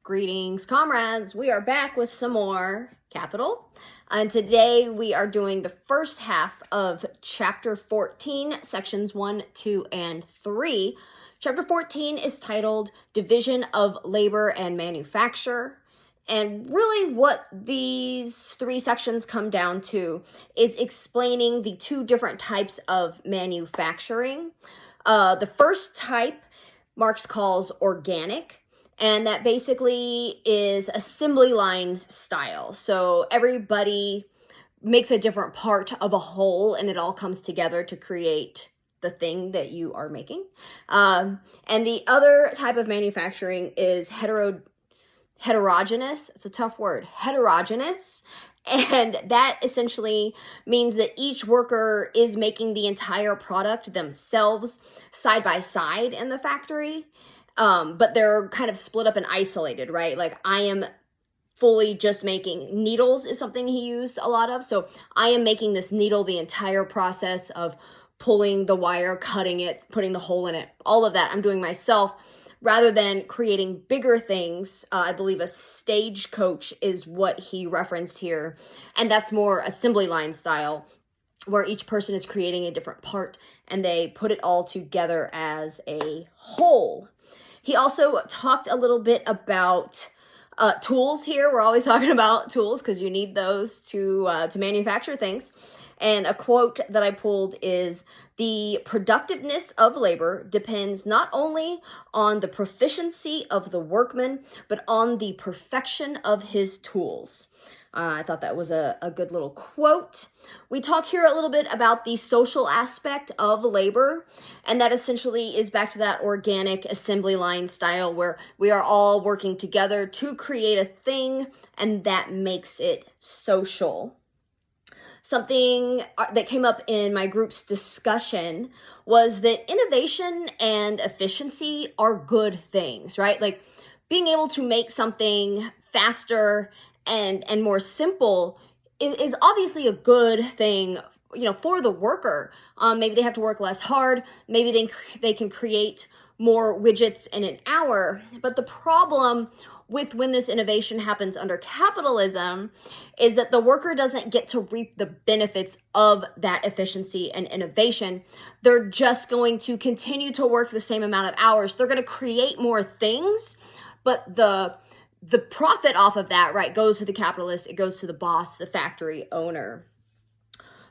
Greetings, comrades. We are back with some more Capital. And today we are doing the first half of Chapter 14, Sections 1, 2, and 3. Chapter 14 is titled Division of Labor and Manufacture. And really what these three sections come down to is explaining the two different types of manufacturing. The first type Marx calls organic, and that basically is assembly line style. So everybody makes a different part of a whole and it all comes together to create the thing that you are making. And the other type of manufacturing is heterogeneous. It's a tough word, heterogeneous. And that essentially means that each worker is making the entire product themselves side by side in the factory. But they're kind of split up and isolated, right? Like I am fully just making needles is something he used a lot of. So I am making this needle, the entire process of pulling the wire, cutting it, putting the hole in it, all of that I'm doing myself rather than creating bigger things. I believe a stagecoach is what he referenced here. And that's more assembly line style, where each person is creating a different part and they put it all together as a whole. He also talked a little bit about tools here. We're always talking about tools because you need those to manufacture things. And a quote that I pulled is, "The productiveness of labor depends not only on the proficiency of the workman, but on the perfection of his tools." I thought that was a good little quote. We talk here a little bit about the social aspect of labor, and that essentially is back to that organic assembly line style where we are all working together to create a thing, and that makes it social. Something that came up in my group's discussion was that innovation and efficiency are good things, right? Like being able to make something faster and more simple is obviously a good thing, for the worker. Maybe they have to work less hard. Maybe they can create more widgets in an hour. But the problem with when this innovation happens under capitalism is that the worker doesn't get to reap the benefits of that efficiency and innovation. They're just going to continue to work the same amount of hours. They're going to create more things, but the profit off of that, right, goes to the capitalist. It goes to the boss, the factory owner.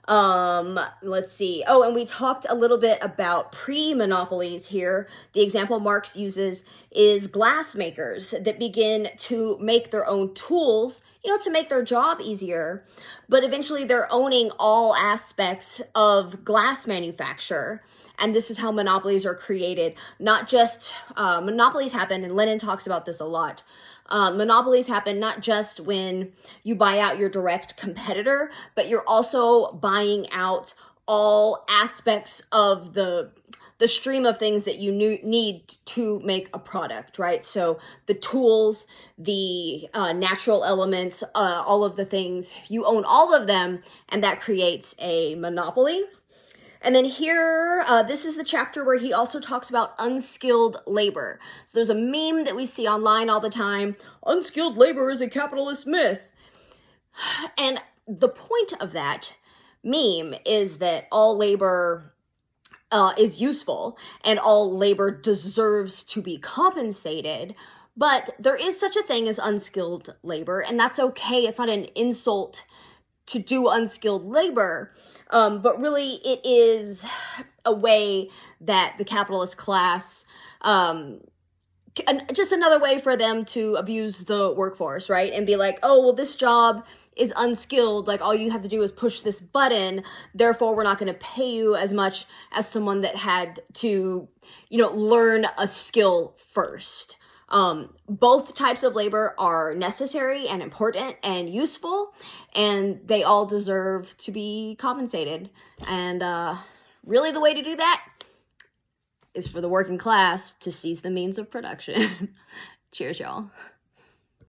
Let's see. Oh, and we talked a little bit about pre-monopolies here. The example Marx uses is glass makers that begin to make their own tools, to make their job easier. But eventually they're owning all aspects of glass manufacture. And this is how monopolies are created. Not just, monopolies happen, and Lenin talks about this a lot. Monopolies happen not just when you buy out your direct competitor, but you're also buying out all aspects of the stream of things that you need to make a product, right? So the tools, the natural elements, all of the things, you own all of them, and that creates a monopoly. And then here, this is the chapter where he also talks about unskilled labor. So there's a meme that we see online all the time. Unskilled labor is a capitalist myth. And the point of that meme is that all labor is useful and all labor deserves to be compensated. But there is such a thing as unskilled labor, and that's okay. It's not an insult to do unskilled labor. But really it is a way that the capitalist class, just another way for them to abuse the workforce, right? And be like, oh, well, this job is unskilled. Like all you have to do is push this button. Therefore, we're not going to pay you as much as someone that had to, learn a skill first. Both types of labor are necessary and important and useful, and they all deserve to be compensated. And really the way to do that is for the working class to seize the means of production. Cheers, y'all.